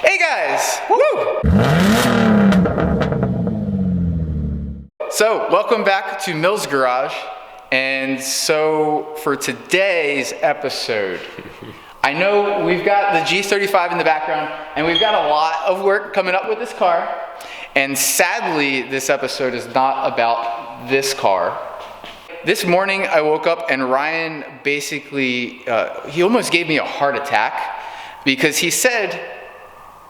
Hey guys! Woo! So, welcome back to Mill's Garage. And so, for today's episode, I know we've got the G35 in the background, and we've got a lot of work coming up with this car. And sadly, this episode is not about this car. This morning, I woke up and Ryan basically, he almost gave me a heart attack because he said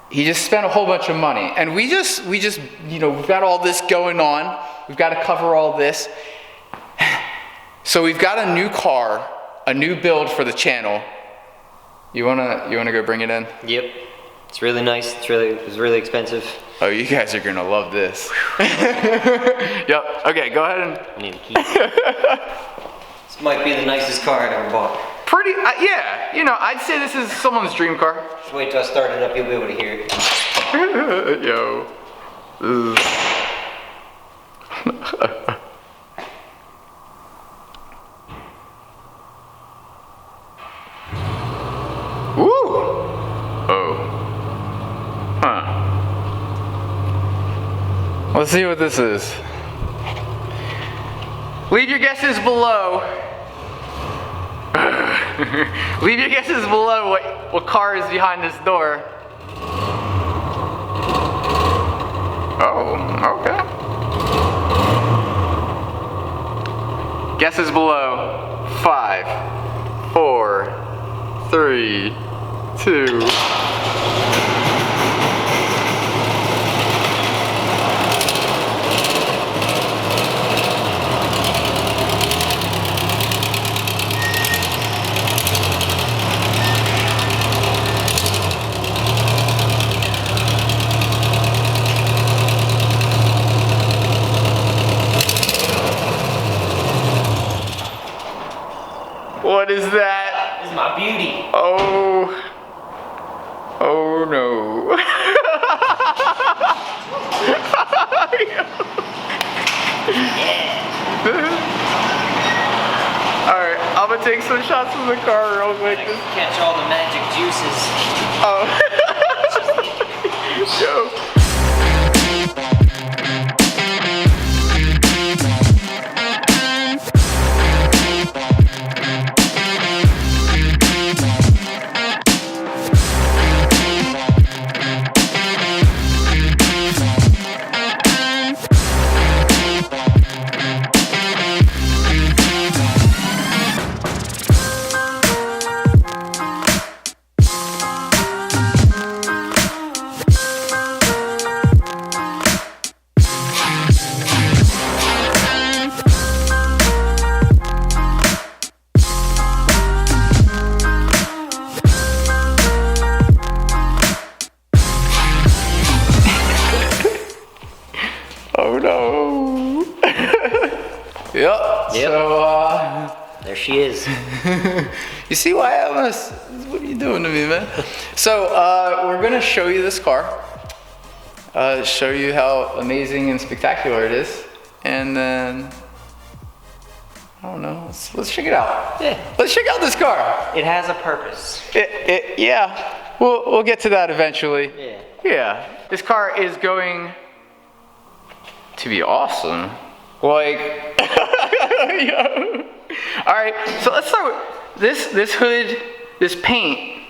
he just spent a whole bunch of money. And we just, you know, we've got all this going on. We've got to cover all this. So we've got a new car, a new build for the channel. You wanna go bring it in? Yep. It's really nice. It was really expensive. Oh, you guys are gonna love this. Yep. Okay, go ahead and. I need a key. This might be the nicest car I've ever bought. Pretty, yeah. You know, I'd say this is someone's dream car. Just wait till I start it up, you'll be able to hear it. Yo. Woo! Oh. Huh. Let's see what this is. Leave your guesses below. Leave your guesses below what car is behind this door. Oh, okay. Guesses below. 5, 4, 3, 2. What is that? This is my beauty. Oh no. Alright, I'm gonna take some shots of the car real quick. Catch all the magic juices. Oh. Yo. Oh no. Yep. So there she is. You see why I almost, what are you doing to me, man? So we're gonna show you this car. Show you how amazing and spectacular it is. And then I don't know, let's check it out. Yeah. Let's check out this car. It has a purpose. Yeah. We'll get to that eventually. Yeah. Yeah. This car is going to be awesome. Like, yo. All right, so let's start with this hood, this paint,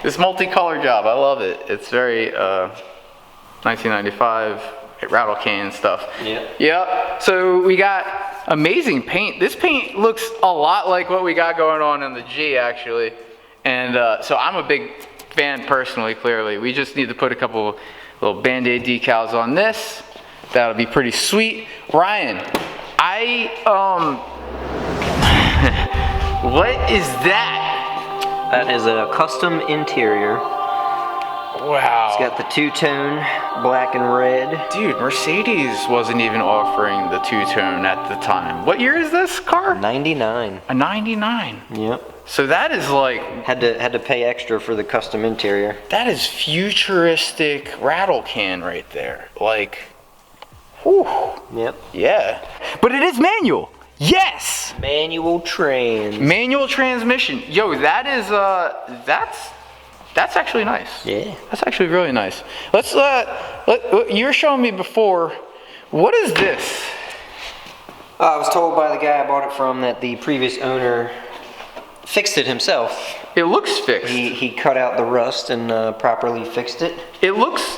this multicolored job. I love it. It's very 1995 rattle can stuff. Yeah. Yeah. So we got amazing paint. This paint looks a lot like what we got going on in the G actually, and so I'm a big fan personally. Clearly, we just need to put a couple little Band-Aid decals on this. That'll be pretty sweet. Ryan, what is that? That is a custom interior. Wow. It's got the two-tone, black and red. Dude, Mercedes wasn't even offering the two-tone at the time. What year is this car? 99. A 99. Yep. So that is like... Had to pay extra for the custom interior. That is futuristic rattle can right there. Like... Whew. Yep. Yeah. But it is manual. Yes. Manual Manual transmission. Yo, that is that's That's actually nice. Yeah. That's actually really nice. Let's you were showing me before. What is this? I was told by the guy I bought it from that the previous owner fixed it himself. It looks fixed. He cut out the rust and properly fixed it.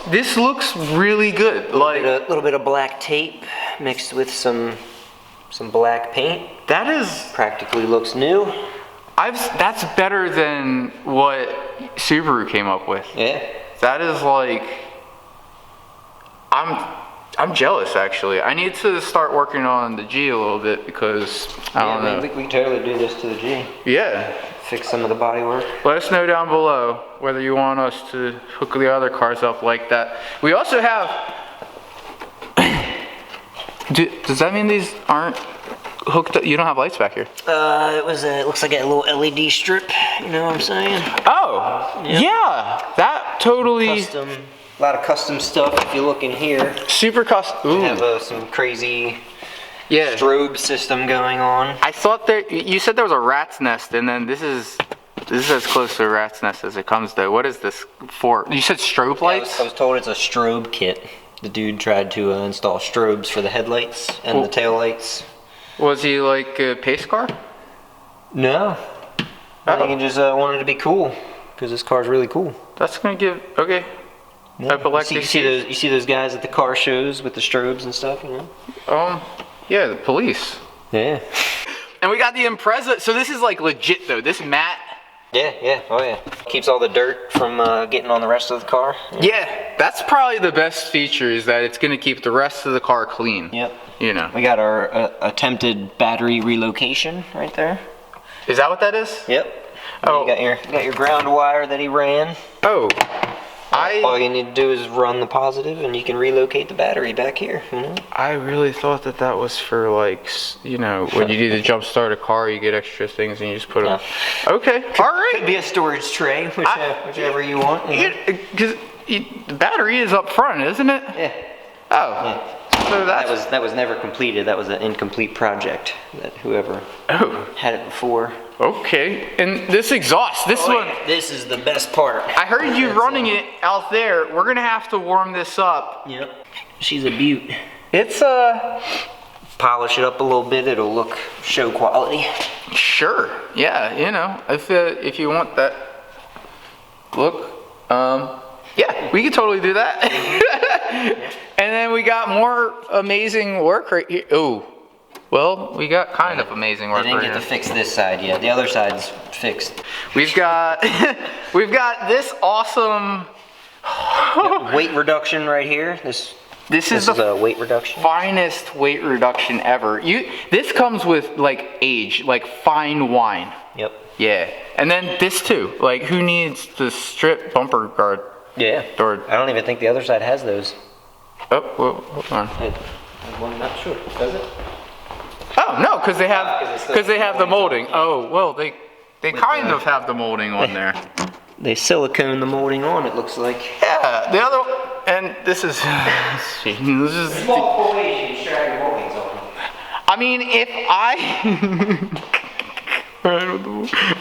This looks really good. A little bit of black tape mixed with some black paint. That is Practically looks new. that's better than what Subaru came up with. Yeah. That is like, I'm jealous actually. I need to start working on the G a little bit because I don't know. We can totally do this to the G. Yeah. Fix some of the bodywork. Let us know down below whether you want us to hook the other cars up like that. We also have. Does that mean these aren't hooked up? You don't have lights back here. It looks like a little LED strip. You know what I'm saying? Oh, Yep. yeah. That totally. A lot of custom stuff. If you look in here, Super custom. Ooh. we have some crazy Yeah. strobe system going on. I thought you said there was a rat's nest, and then this is as close to a rat's nest as it comes though. What is this for? You said strobe lights? I was told it's a strobe kit. The dude tried to install strobes for the headlights and the tail lights. Was he like a pace car? No. I think he just wanted to be cool because this car's really cool. That's gonna give okay. Yeah. Epileptic You see those guys at the car shows with the strobes and stuff, you know? Yeah, the police. Yeah. And we got the Impreza. So this is like legit though. This matte. Yeah. Oh yeah. Keeps all the dirt from getting on the rest of the car. Yeah, that's probably the best feature is that it's gonna keep the rest of the car clean. Yep. You know. We got our attempted battery relocation right there. Is that what that is? Yep. Oh. You got your ground wire that he ran. Oh. All you need to do is run the positive and you can relocate the battery back here, you know? I really thought that was for like, you know, when you need to jump start a car, you get extra things and you just put them. Okay, all right. Could be a storage tray, whichever you want. You know? Because the battery is up front, isn't it? Yeah. Oh. Yeah. So that was never completed. That was an incomplete project that whoever had it before. Okay, and this exhaust, this one. Yeah. This is the best part. I heard you running it out there. We're gonna have to warm this up. Yep. She's a beaut. It's polish it up a little bit. It'll look show quality. Sure. Yeah. You know, if you want that look, yeah, we could totally do that. And then we got more amazing work right here. Oh. Well, we got kind of amazing work. I didn't get to fix this side yet. The other side's fixed. We've got this awesome weight reduction right here. This is the weight reduction. Finest weight reduction ever. This comes with like age, like fine wine. Yep. Yeah, and then this too. Like, who needs the strip bumper guard? Yeah. I don't even think the other side has those. Oh, well, hold on. I'm not sure. Does it? Oh no, because they have the molding. Oh well, they kind of have the molding on there. They silicone the molding on. It looks like. Yeah, the other, and this is. There's multiple ways you can strap your moldings on. I mean, if I. Ryan,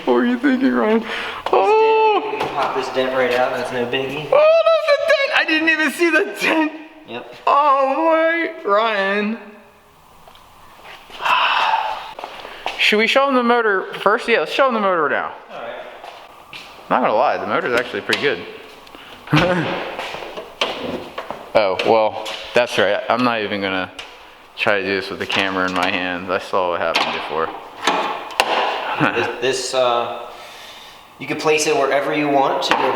what were you thinking, Ryan? Oh! You can pop this dent right out. That's no biggie. Oh, that's a dent! I didn't even see the dent. Yep. Oh my, Ryan. Should we show them the motor first? Yeah, let's show them the motor now. Alright. I'm not gonna lie, the motor's actually pretty good. Oh, well, that's right. I'm not even gonna try to do this with the camera in my hands. I saw what happened before. this you can place it wherever you want to get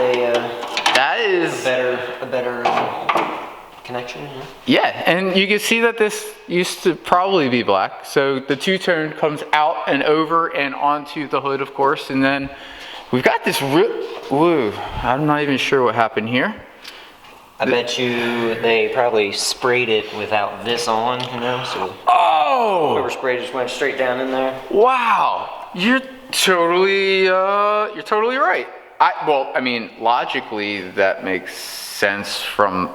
a better connection. Yeah, and you can see that this used to probably be black. So the two-tone comes out and over and onto the hood, of course, and then we've got this woo, I'm not even sure what happened here. I bet you they probably sprayed it without this on, you know, so whoever sprayed just went straight down in there. Wow, you're totally right. I mean, logically that makes sense from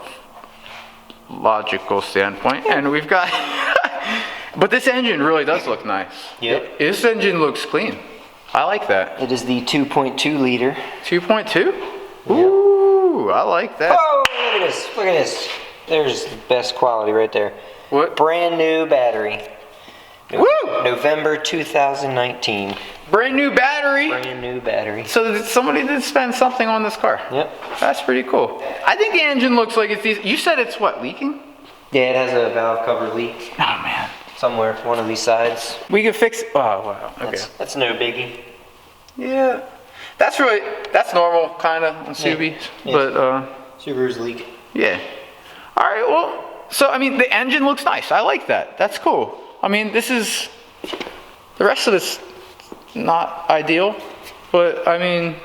logical standpoint, and we've got but this engine really does look nice. Yep. This engine looks clean. I like that. It is the 2.2 liter. 2.2? Ooh, I like that. Oh, look at this. Look at this. There's the best quality right there. What? Brand new battery. Woo! November 2019. Brand new battery. Brand new battery. So somebody did spend something on this car. Yep. That's pretty cool. I think the engine looks like it's decent. You said it's what, leaking? Yeah, it has a valve cover leak. Oh man. Somewhere, one of these sides. We can fix. Oh wow. Okay. That's no biggie. Yeah. That's normal, kind of on Subie, Yeah. but Subaru's leak. yeah. All right. Well, so I mean, the engine looks nice. I like that. That's cool. I mean, the rest of it's not ideal, but I mean,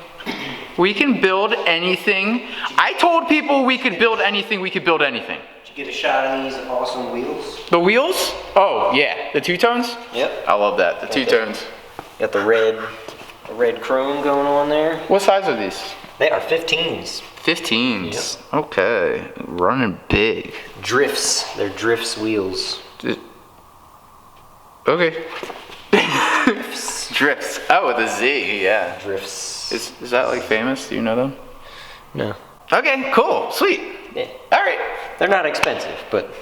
we can build anything. I told people we could build anything. We could build anything. Did you get a shot of these awesome wheels? The wheels? Oh yeah, the two-tones. Yep. I love that. The two-tones. Got the red chrome going on there. What size are these? They are 15s. 15s. Yep. Okay, running big. Drifts. They're Drifts wheels. Okay. Drifts. Oh, with a Z, yeah. Drifts. Is that like famous? Do you know them? No. Okay, cool, sweet. Yeah. All right. They're not expensive, but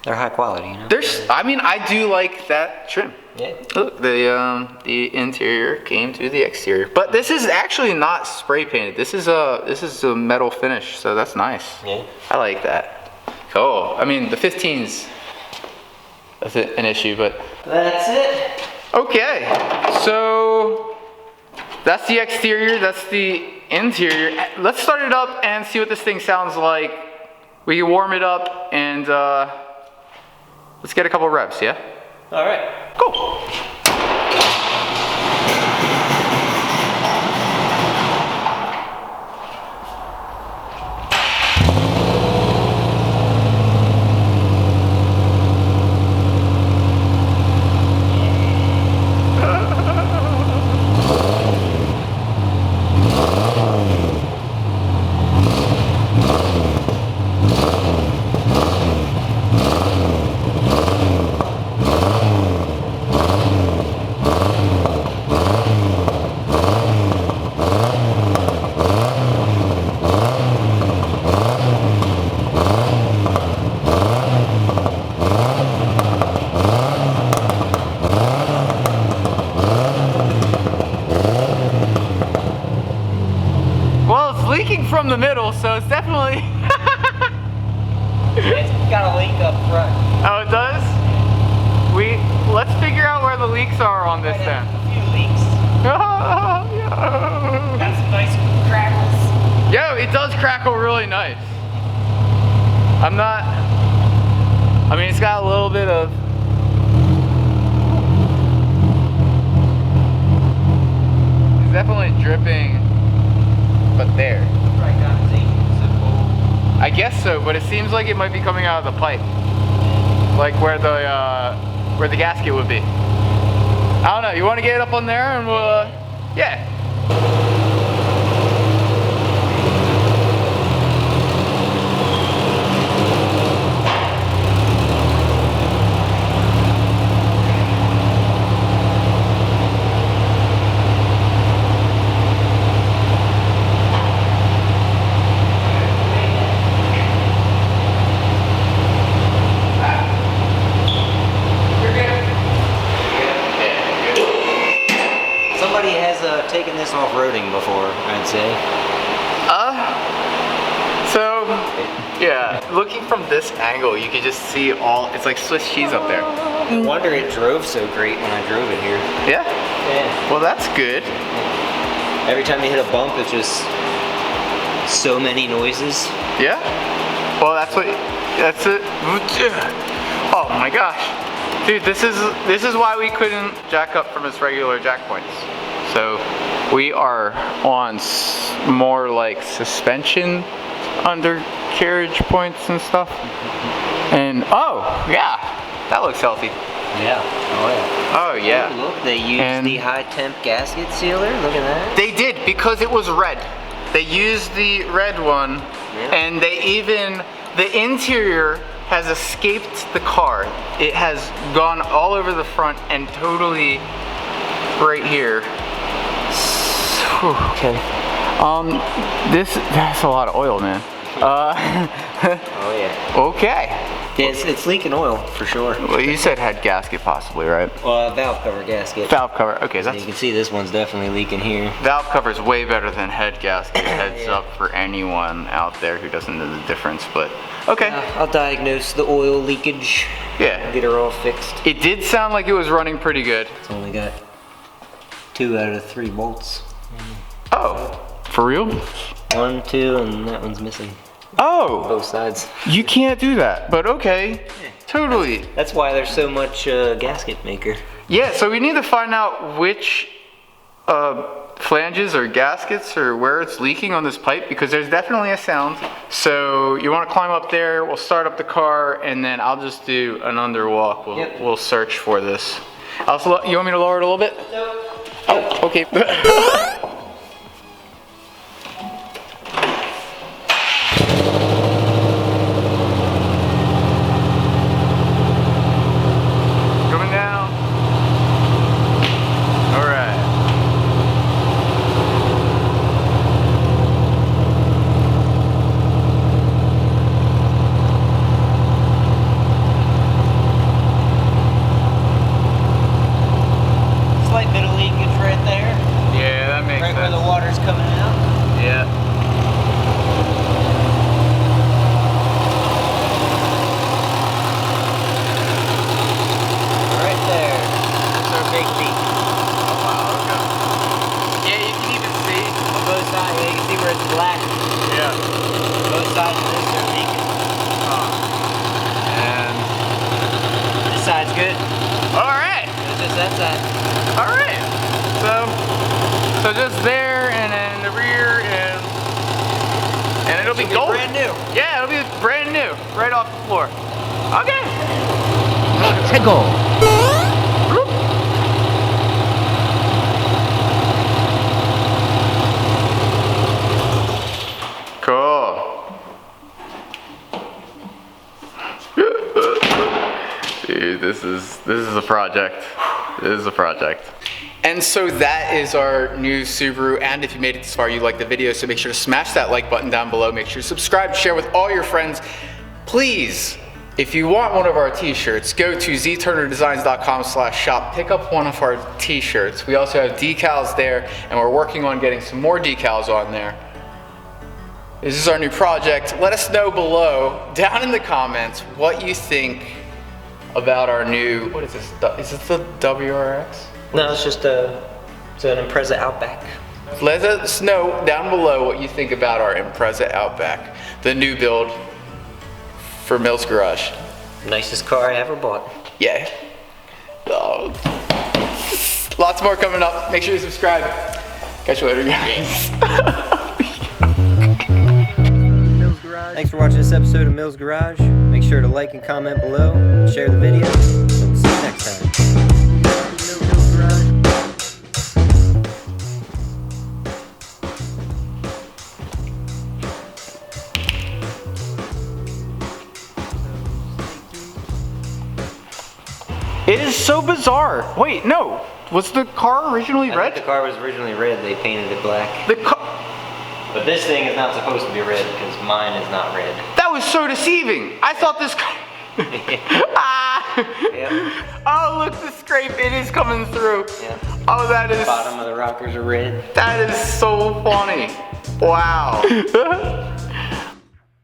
they're high quality, you know? I do like that trim. Yeah. Look, the interior came to the exterior. But this is actually not spray painted. This is a metal finish, so that's nice. Yeah. I like that. Cool. I mean, the 15s, that's an issue, but... That's it. Okay, so that's the exterior, that's the interior. Let's start it up and see what this thing sounds like. We can warm it up and let's get a couple revs, yeah? All right. Cool. From the middle, so it's definitely It's got a leak up front. Oh, it does? Let's figure out where the leaks are on this then. A few leaks. Got some nice crackles. Yo, it does crackle really nice. It's got a little bit of it's definitely dripping, but there. I guess so, but it seems like it might be coming out of the pipe, like where the gasket would be. I don't know. You want to get it up on there, and we'll, yeah. Taken this off-roading before, I'd say. So, yeah, looking from this angle, you can just see it's like Swiss cheese up there. No wonder it drove so great when I drove it here. Yeah? Yeah. Well, that's good. Every time you hit a bump, it's just so many noises. Yeah? Well, that's it. Oh my gosh. Dude, this is why we couldn't jack up from its regular jack points. So we are on more like suspension undercarriage points and stuff. And oh yeah, that looks healthy. Yeah. Oh yeah. Oh yeah. Oh, look, they used the high temp gasket sealer. Look at that. They did, because it was red. They used the red one, and the interior has escaped the car. It has gone all over the front and totally right here. Okay. That's a lot of oil, man. Oh yeah. Okay. Yeah, it's leaking oil for sure. Well, you said head gasket possibly, right? Well, valve cover gasket. Valve cover. Okay, So you can see this one's definitely leaking here. Valve cover is way better than head gasket. Heads Yeah. up for anyone out there who doesn't know the difference. But okay. I'll diagnose the oil leakage. Yeah. Get her all fixed. It did sound like it was running pretty good. It's only got 2 out of 3 bolts. Oh, for real? 1, 2, and that one's missing. Oh, Both sides. you can't do that. But okay, totally. That's why there's so much gasket maker. Yeah, so we need to find out which flanges or gaskets or where it's leaking on this pipe, because there's definitely a sound. So you want to climb up there, we'll start up the car, and then I'll just do an underwalk. We'll search for this. Also, you want me to lower it a little bit? No. Oh, okay. Coming down. All right. Slight bit of leakage right there. Yeah, that makes Right sense. where the water's coming out. Yeah. Right there. That's our big leak. Oh wow. Okay. Yeah, you can even see. On both sides, yeah, you can see where it's black. Yeah. Both sides of this are leaking. And This side's good. all right. It's just that side. All right. So just there and in the rear and it'll be golden. Brand new. Yeah, it'll be brand new, right off the floor. Okay. Cool. Dude, this is a project. This is a project. And so that is our new Subaru, and if you made it this far, you liked the video, so make sure to smash that like button down below. Make sure to subscribe, share with all your friends. Please, if you want one of our t-shirts, go to zturnerdesigns.com/shop, pick up one of our t-shirts. We also have decals there, and we're working on getting some more decals on there. This is our new project. Let us know below, down in the comments, what you think about our new, what is this? Is it the WRX? No, it's just it's an Impreza Outback. Let us know down below what you think about our Impreza Outback, the new build for Mills Garage. Nicest car I ever bought. Yeah. Oh. Lots more coming up. Make sure you subscribe. Catch you later, guys. Thanks for watching this episode of Mills Garage. Make sure to like and comment below, and share the video. So we'll see you next time. It is so bizarre. Wait, no. Was the car originally I red? think the car was originally red, they painted it black. The car. But this thing is not supposed to be red because mine is not red. That was so deceiving. I thought this car. Ah. Yep. Oh, look, the scrape. It is coming through. Yep. Oh, that is. Bottom of the rockers are red. That is so funny. Wow.